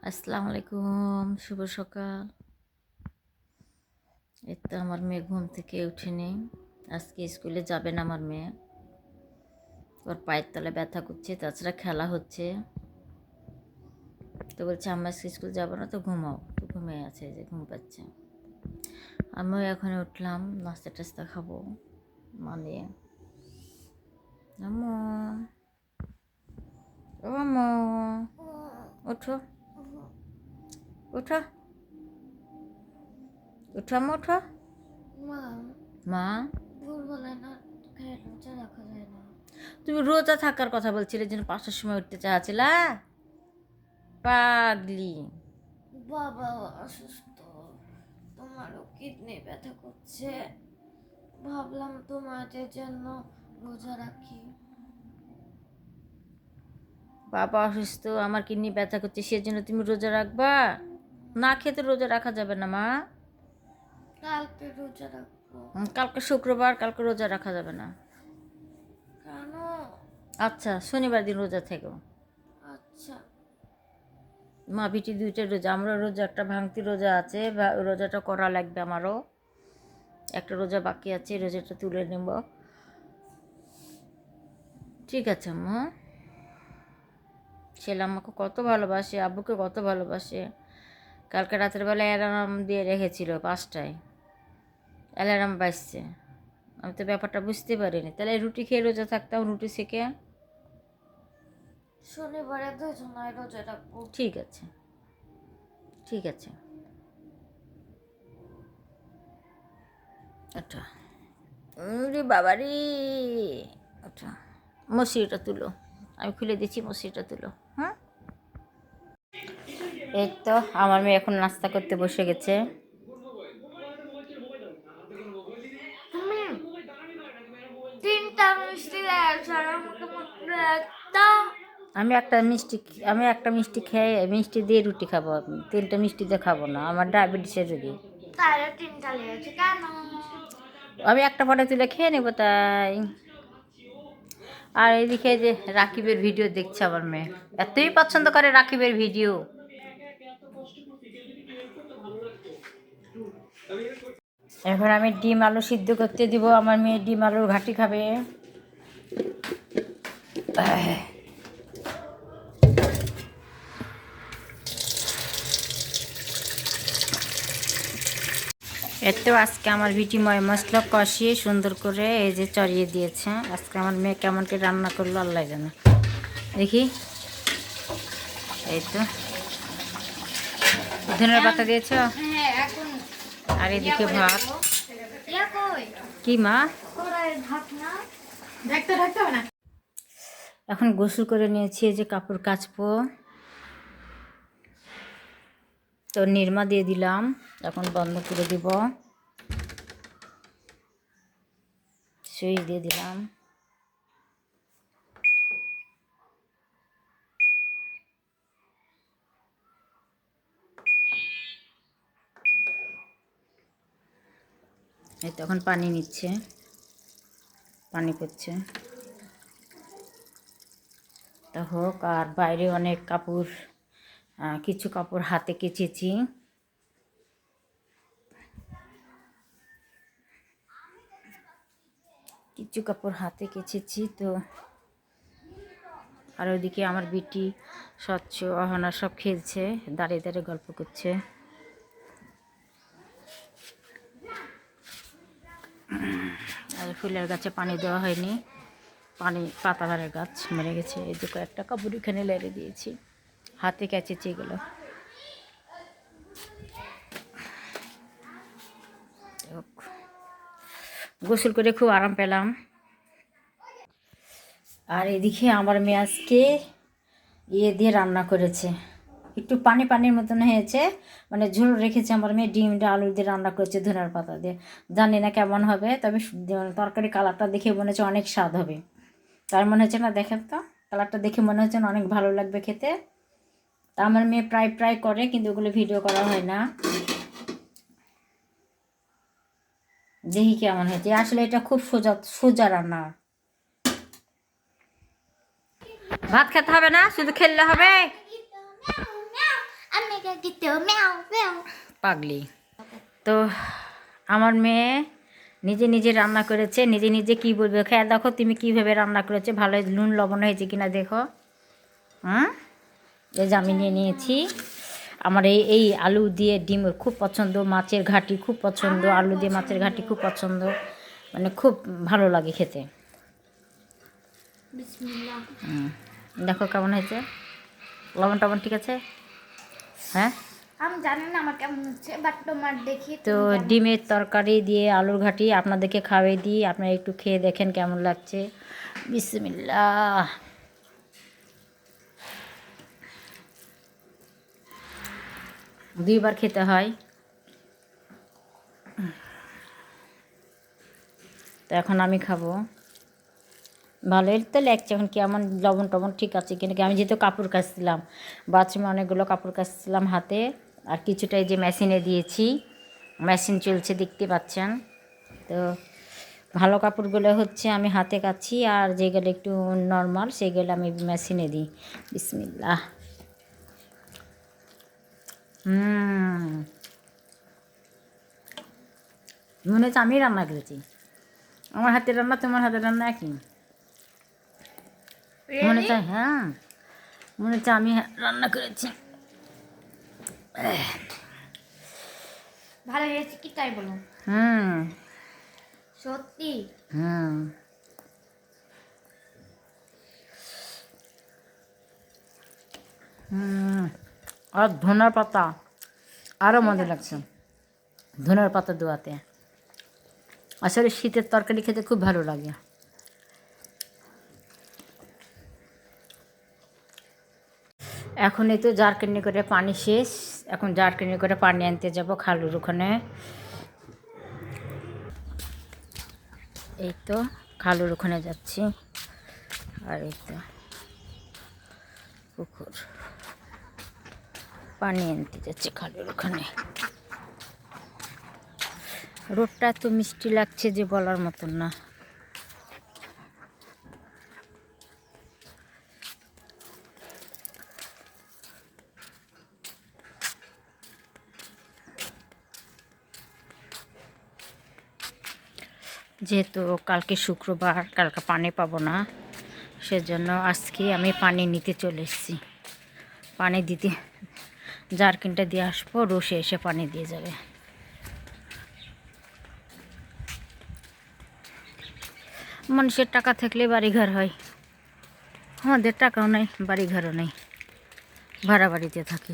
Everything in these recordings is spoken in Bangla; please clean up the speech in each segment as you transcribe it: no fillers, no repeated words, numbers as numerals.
আসসালামু আলাইকুম, শুভ সকাল। এই তো আমার মেয়ে ঘুম থেকে উঠেনি। আজকে স্কুলে যাবে না আমার মেয়ে। ওর পায়ের তলে ব্যথা করছে, তাছাড়া খেলা হচ্ছে। তো বলছে আমরা আজকে স্কুল যাবো না, তো ঘুমাও। তো ঘুমিয়ে আছে, যে ঘুম পাচ্ছে। আমিও এখন উঠলাম, নাস্তা টাস্তা খাবো মানে। আম্মু, ও আম্মু, ওঠো ওঠো ওঠো আম্মু, ওঠো। মা, মা, ভোরবেলায় না খেয়ে রোজা রাখা যায় না। তুমি রোজা থাকার কথা বলছিলে, যেন 5টার সময় উঠতে চাচ্ছিলা। পাগলি। বাবা অসুস্থ, তোমারও কিডনি ব্যথা করছে, ভাবলাম তোমাদের জন্য রোজা রাখি। বাবা অসুস্থ, আমার কিডনি ব্যথা করছে, সেজন্য তুমি রোজা রাখবা? না খেতে রোজা রাখা যাবে না মা। কালকে রোজা রাখবো। কালকে শুক্রবার, কালকে রোজা রাখা যাবে না। কেন? আচ্ছা, শনিবার দিন রোজা থেকো। আচ্ছা। মা বিটি দুইটা রোজা, আমরা রোজা একটা ভাঙতি রোজা আছে, রোজাটা করা লাগবে আমারও। একটা রোজা বাকি আছে, রোজাটা তুলে নেব। ঠিক আছে আম্মু। ছেলে আমাকে কত ভালোবাসে, আব্বুকে কত ভালোবাসে। কালকে রাতের বেলা অ্যালার্ম দিয়ে রেখেছিল 5টায়, অ্যালার্ম বাজছে। আমি তো ব্যাপারটা বুঝতে পারিনি, তাহলে রুটি খেয়ে রোজা থাকতাম, রুটি সেকে। শনিবারে দুজনায় রোজা রাখবো। ঠিক আছে, ঠিক আছে। আচ্ছা, রে বাবারি। আচ্ছা, মশিটা তুলো, আমি খুলে দিচ্ছি, মশিটা তুলো। হ্যাঁ, এই তো আমার মেয়ে এখন নাস্তা করতে বসে গেছে। তুমি 3টা মিষ্টি দিয়েছো আর আমাকে মাত্র একটা। আমি একটা মিষ্টি খেয়ে, মিষ্টি দিয়ে রুটি খাবো। আমি 3টা মিষ্টি দিয়ে খাবো না, আমার ডায়াবেটিসের রোগী। তাহলে 3টা নিয়েছো কেন? আমি একটা ফটো তুলে খেয়ে নেবো তাই। আর এদিকে যে রাকিবের ভিডিও দেখছে আমার মেয়ে, এতই পছন্দ করে রাকিবের ভিডিও। এখন আমি ডিম আলু সিদ্ধ করতে দিব, আমার মেয়ে ডিম আলুর ঘাটি খাবে। এত আজকে আমার বিটি মশলা কষিয়ে সুন্দর করে এই যে চড়িয়ে দিয়েছে। আজকে আমার মেয়ে কেমন করে রান্না করলো আল্লাহ জানে। দেখি, এই তো ধনের পাতা দিয়েছ। হ্যাঁ, এখন আর এদিকে ভাত। কি মা, এখন গোসল করে নিয়েছি, এই যে কাপড় কাচবো। তো নিরমা দিয়ে দিলাম, এখন বন্ধ করে দিব। সুইচ দিয়ে দিলাম। এই তখন পানি নিচ্ছে, পানি পড়ছে। তা হোক। আর বাইরে অনেক কাপড়, কিছু কাপড় হাতে কেচেছি। কিছু কাপড় হাতে কেচেছি তো। আর ওইদিকে আমার বিটি স্বচ্ছ অহনা সব খেলছে, দাঁড়িয়ে দাঁড়িয়ে গল্প করছে। আর ফুলের গাছে পানি দেওয়া হয়নি, পাতাবারের গাছ মরে গেছে। এই যে কয়েকটা কাপড় এখানে লেড়ে দিয়েছি, হাতে কেচেছি এগুলো। গোসল করে খুব আরাম পেলাম। আর এদিকে আমার মেয়ে আজকে দিয়ে রান্না করেছে, একটু পানির মতন হয়েছে, মানে ঝোল রেখেছে আমার মেয়ে। ডিমটা আলু দিয়ে রান্না করেছে ধনের পাতা দিয়ে। জানি না কেমন হবে, তবে তরকারি কালারটা দেখে মনে হচ্ছে অনেক স্বাদ হবে। তার মনে হচ্ছে না, দেখেন তো কালারটা দেখে মনে হচ্ছে না অনেক ভালো লাগবে খেতে। তা আমার মেয়ে প্রায় করে, কিন্তু ওগুলো ভিডিও করা হয় না। দেখি কেমন হয়েছে। আসলে এটা খুব সোজা রান্না। ভাত খেতে হবে না, শুধু খেললে হবে। আমি gitu meow meow পাগলি। তো আমার মেয়ে নিজে নিজে রান্না করেছে, নিজে নিজে কি বলবে, খেয়ে দেখো তুমি কীভাবে রান্না করেছে, ভালো নুন লবণ হয়েছে কিনা দেখো। হ্যাঁ, এই যে আমি নিয়ে নিয়েছি। আমার এই আলু দিয়ে ডিম খুব পছন্দ, মাছের ঘাটি খুব পছন্দ, আলু দিয়ে মাছের ঘাটি খুব পছন্দ, মানে খুব ভালো লাগে খেতে। বিসমিল্লাহ। দেখো কেমন হয়েছে, লবণ টবণ ঠিক আছে? হ্যাঁ, আমি জানি না আমার কেমন হচ্ছে, বাট তোমার দেখি তো ডিমের তরকারি দিয়ে আলুর ঘাটি আপনাদেরকে খাওয়াই দিই, আপনারা একটু খেয়ে দেখেন কেমন লাগছে। বিসমিল্লাহ। দুইবার খেতে হয়। তো এখন আমি খাবো। ভালোই তো লাগছে, এখন কেমন লবণ টবণ ঠিক আছে কিন্তু আমি যেহেতু কাপড় কাচছিলাম, বাথরুমে অনেকগুলো কাপড় কাচছিলাম হাতে, আর কিছুটা এই যে মেশিনে দিয়েছি, মেশিন চলছে দেখতে পাচ্ছেন। তো ভালো কাপড়গুলো হচ্ছে আমি হাতে কাচ্ছি, আর যেগুলো একটু নর্মাল সেগুলো আমি মেশিনে দিই। বিসমিল্লাহ। মনে হচ্ছে আমি রান্না করেছি। আমার হাতের রান্না তোমার হাতের রান্না একই মনে চায়। হ্যাঁ, মনে হচ্ছে আমি রান্না করেছি। ভালো হয়েছে কি তাই বলো? সত্যি? হুম, আর ধনের পাতা আরও মজা লাগছে, ধনের পাতা দেওয়াতে। আসলে শীতের তরকারি খেতে খুব ভালো লাগে। এখন এই তো জারকানি করে পানি শেষ, এখন জারকানি করে পানি আনতে যাব খালুর ওখানে। এই তো খালুর ওখানে যাচ্ছি, আর এই তো পুকুর, পানি আনতে যাচ্ছি খালুর ওখানে। রোদটা এত মিষ্টি লাগছে যে বলার মতন না। যেহেতু কালকে শুক্রবার, কালকে পানি পাবো না, সেজন্য আজকে আমি পানি নিতে চলে এসেছি। পানি দিতে জারকিনটা দিয়ে আসবো, রসে এসে পানি দিয়ে যাবে। মানুষের টাকা থাকলে বাড়িঘর হয়, আমাদের টাকাও নাই, বাড়িঘরও নেই, ভাড়া বাড়িতে থাকি।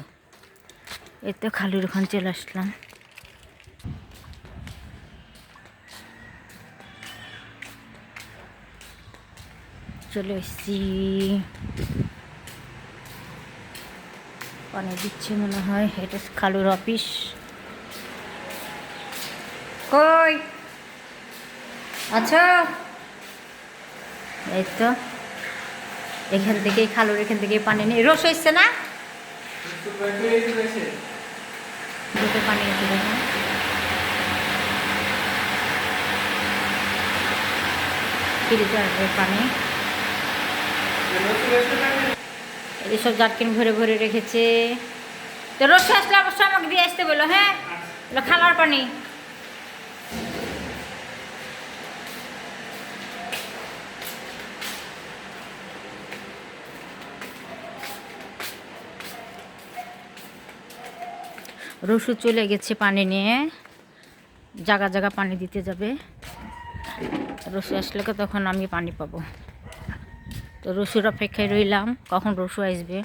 এই তো খালুর ওখানে চলে আসলাম। চলে এসছি, পানি দিচ্ছে মনে হয়, এটা খালুর অফিস। কই আচ্ছা, এই তো এখান থেকেই খালুর এখান থেকেই পানি নিয়ে রস হচ্ছে না, দুটো পানি এসে দেখেন। ফিল্টারের পানি, এইসব জারকিন ভরে ভরে রেখেছে। তো রস আসলে অবশ্যই আমাকে দিয়ে আসতে বলো। হ্যাঁ, খালার পানি। রসু চলে গেছে পানি নিয়ে, জায়গা জায়গা পানি দিতে যাবে। রসু আসলে তখন আমি পানি পাবো। তো রসুর অপেক্ষায় রইলাম কখন রসু আসবে।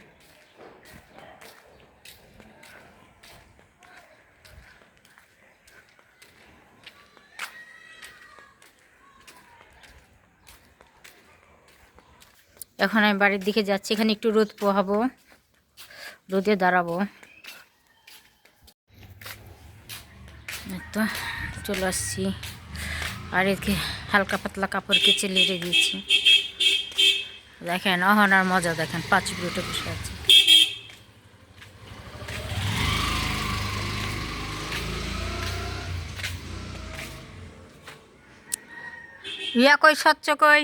এখন আমি বাড়ির দিকে যাচ্ছি, এখানে একটু রোদ পোহাবো, রোদে দাঁড়াবো। তো চলে আসছি, আর এদিকে হালকা পাতলা কাপড় কেচে লেড়ে দিয়েছি। দেখেন অহনার মজা দেখেন, 5 মিনিটে বসে আছে। ইয়া কই স্বচ্ছ কই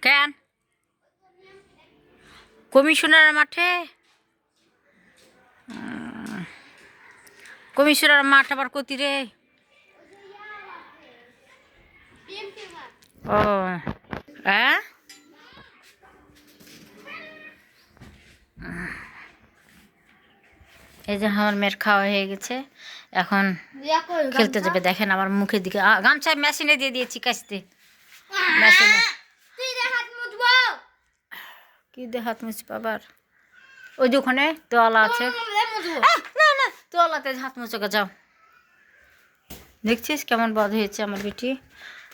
কেন কমিশনার মাঠে? কমিশনার মাঠ আবার কতি রে? ও হ্যাঁ, এই যে আমার মেয়ের খাওয়া হয়ে গেছে, এখন খেলতে যাবে। দেখেন আমার মুখের দিকে গামছা মেশিনে দিয়ে দিয়েছি কাচতে, মেশিনে। কি দিয়ে হাত মুছবো আবার? ওই যে ওখানে তোয়ালা আছে, না না তোয়ালাতে হাত মুছকে যাও। দেখছিস কেমন বদ হয়েছে আমার বেটি?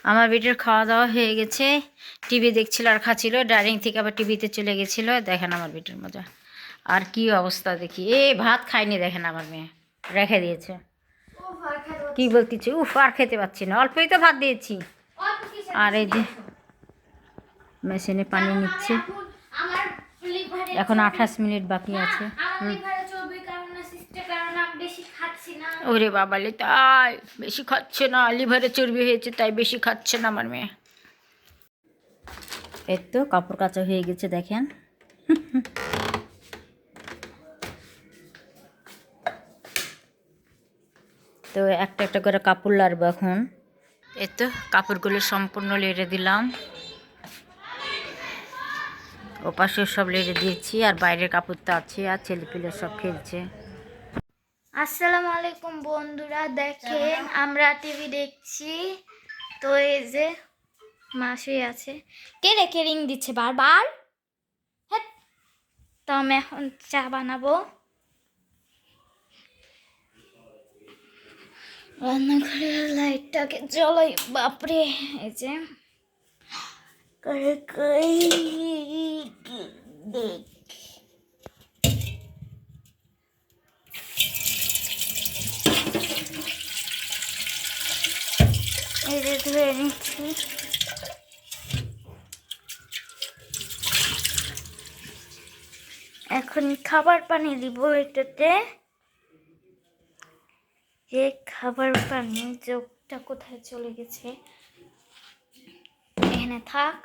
আমার বেটির খাওয়া দাওয়া হয়ে গেছে, টিভি দেখছিল আর খাচ্ছিল, ডাইনিং থেকে আবার টিভিতে চলে গেছিল। দেখেন আমার বেটির মজা, আর কি অবস্থা দেখি। ভাত খায়নি, দেখেন আমার মেয়ে রেখে দিয়েছে। কি বলতেছি, উফ আর খেতে পাচ্ছি না, অল্পই তো ভাত দিয়েছি। আর এই যে মেশিনে পানি নিচ্ছে, এখন 28 মিনিট বাকি আছে। ওরে বাবালে, তাই বেশি খাচ্ছে না, লিভারে চর্বি হয়েছে তাই বেশি খাচ্ছে না আমার মেয়ে। এই তো কাপড় কাচা হয়ে গেছে, দেখেন। তো একটা একটা করে কাপড় লাড়বো এখন। এই তো কাপড়গুলো সম্পূর্ণ লেড়ে দিলাম, ওপাশে সব লেড়ে দিয়েছি, আর বাইরের কাপড় তো আছে, আর ছেলেপিলে সব খেলছে। আসসালামু আলাইকুম বন্ধুরা, দেখেন আমরা টিভি দেখছি। তো এই যে মাসি আছে, কে রেখে রিং দিচ্ছে বারবার। হ্যাঁ, তো আমি এখন চা বানাবো। রান্নাঘরের লাইটটাকে জ্বলাই, বাপরে। এই যে দেখ, এই যে ধুয়ে নিচ্ছি। এখন খাবার পানি দিব এটাতে। যে খাবার পানি জগটা কোথায় চলে গেছে, এখানে থাক।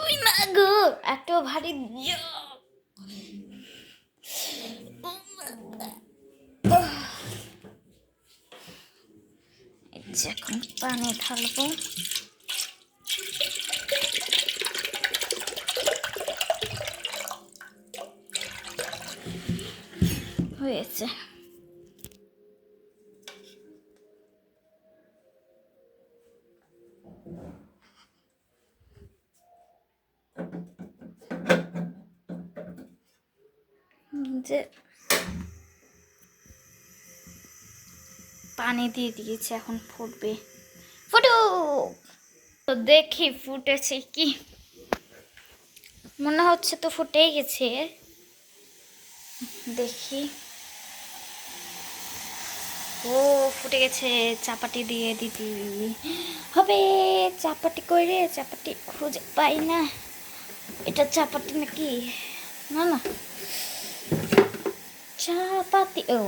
উই মা গো, এত ভারী জগ। এখন পানি ঢালবো। হয়েছে। যে পানি দিয়ে দিয়েছি, এখন ফুটবে। ফুটুক, তো দেখি ফুটেছে কি। মনে হচ্ছে তো ফুটেই গেছে, দেখি। ও ফুটে গেছে, চাপাটি দিয়ে দিদি হবে। চাপাটি কই রে, চাপাটি খুঁজে পাই না। এটা চাপাটি নাকি? না না, চাপাতি। ও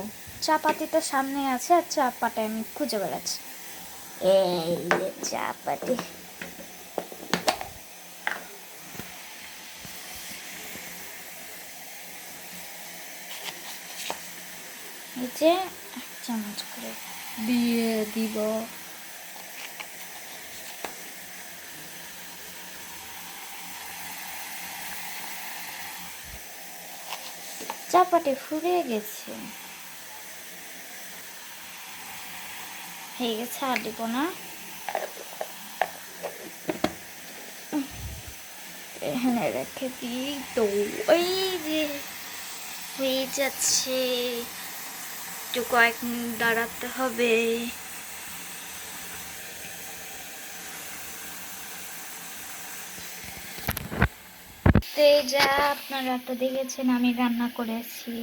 চাপাতি তো সামনে আছে, আর চাপাটি আমি খুঁজে বেড়াচ্ছি। এই যে চাপাটি। এই যে এক চামচ করে দিয়ে দিব। চাপাটি ফুরে গেছে, হয়ে গেছে, আর দিব না। এখানে রেখে দিই। তো ওই যে হয়ে যাচ্ছে, একটু কয়েক মিনিট দাঁড়াতে হবে। তো এই যা আপনারা তো দেখেছেন আমি রান্না করেছি।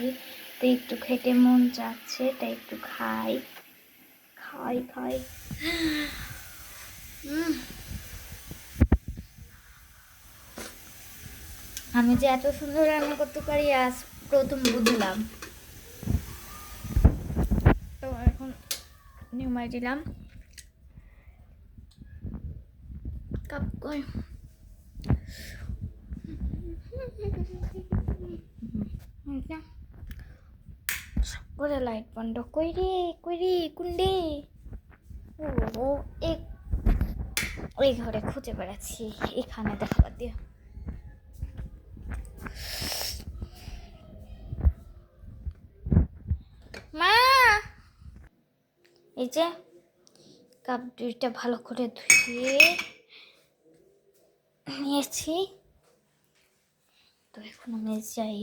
তো একটু খেতে মন চাচ্ছে, তাই একটু খাই খাই খাই। আমি যে এত সুন্দর রান্না করতে পারি আজ প্রথম বুঝলাম। তো এখন নিমাই দিলাম কাপ কই। করে লাইট বন্ধ কই রে কুন্ডে ও এক ওই ঘরে খুঁজে বেড়াচ্ছি, এখানে দেখাবার দিয়ে। মা, এই যে কাপ দুইটা ভালো করে ধুয়ে নিয়েছি, তো এখন আমি যাই।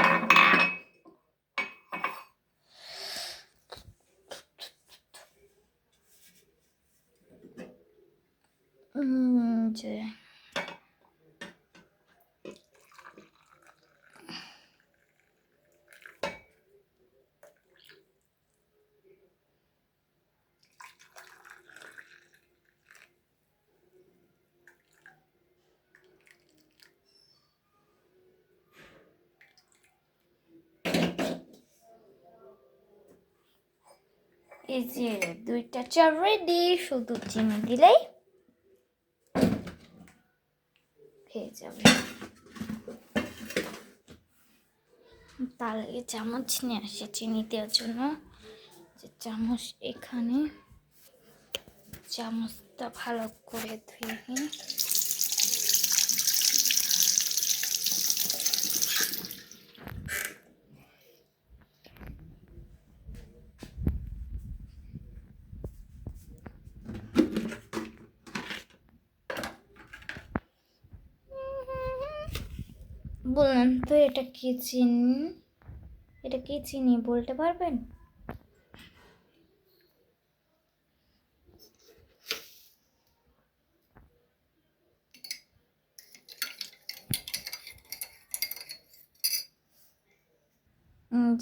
যে এই যে দুইটা চা রেডি, শুধু চিনি দিলেই হয়ে যাবে। তার আগে চামচ নিয়ে আসে চিনি দেওয়ার জন্য, যে চামচ এখানে, চামচটা ভালো করে ধুয়ে নিই। বললাম তো এটা কি চিনি, এটা কি চিনি বলতে পারবেন?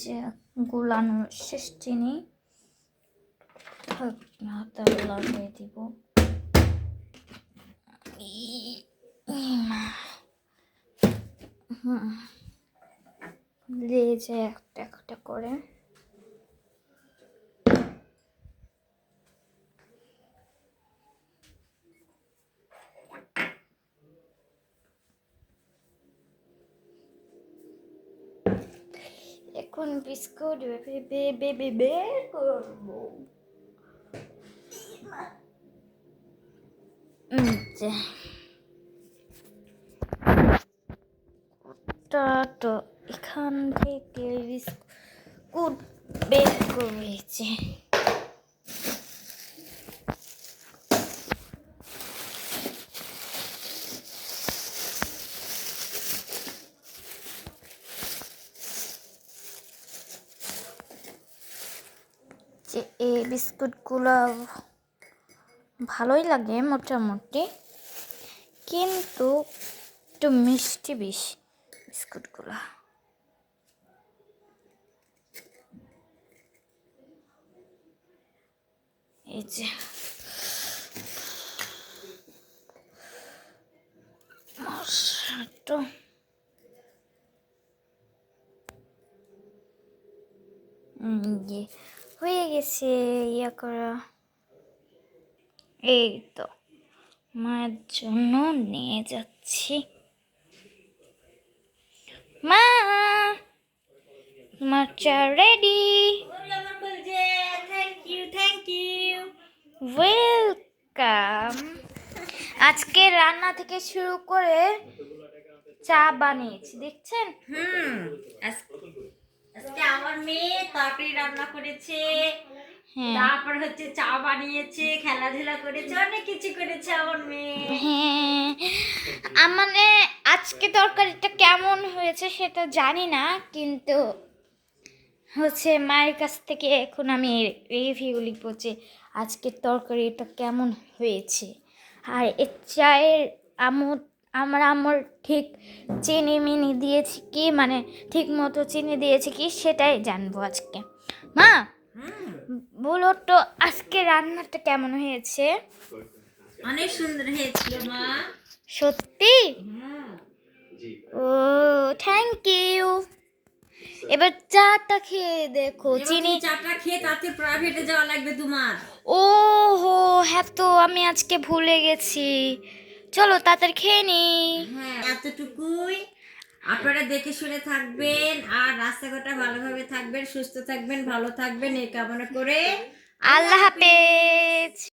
যে গুলানো শেষ চিনি হাতে লাগিয়ে দিব। দিয়ে যে একটা একটা করে এখন বিস্কুট বের করবো। যে তো এখান থেকে বিস্কুট বের করেছে। যে এই বিস্কুটগুলো ভালোই লাগে মোটামুটি, কিন্তু একটু মিষ্টি বেশি বিস্কুটগুলো। এই যে মশলাটা হয়ে গেছে ইয়া করা। এই তো মায়ের জন্য নিয়ে যাচ্ছি। মা, তোমার চা রেডি। Thank you. ওয়েলকাম। আজকে রান্না থেকে শুরু করে চা বানিয়েছি, দেখছেন? আজকে আমার মেয়ে তরকারি রান্না করেছে, হ্যাঁ তারপর হচ্ছে চা বানিয়েছে, খেলাধুলা করেছে, অনেক কিছু করেছে আমার মেয়ে। হ্যাঁ, মানে আজকে তরকারিটা কেমন হয়েছে সেটা জানি না, কিন্তু হচ্ছে মায়ের কাছ থেকে এখন আমি রিভিউ লিখবো যে আজকের তরকারিটা কেমন হয়েছে। আর এর চায়ের আমার ঠিক চিনি মিনি দিয়েছি কি, মানে ঠিক মতো চিনি দিয়েছি কি সেটাই জানবো আজকে। মা, বলো তো আজকে রান্নাটা কেমন হয়েছে? অনেক সুন্দর হয়েছিল মা। সত্যি? ও থ্যাংক ইউ। এবার চাটা খেয়ে দেখো, চিনি। চাটা খেয়ে তাতে প্রাইভেটে যাওয়া লাগবে তোমার। ও হো, হ্যাঁ তো আমি আজকে ভুলে গেছি। চলো তাড়াতাড়ি খেয়ে নি। হ্যাঁ, এতটুকুই আপনারা দেখে শুনে থাকবেন আর রাস্তাঘাটে ভালোভাবে থাকবেন, সুস্থ থাকবেন, ভালো থাকবেন এই কামনা করে আল্লাহ হাফেজ।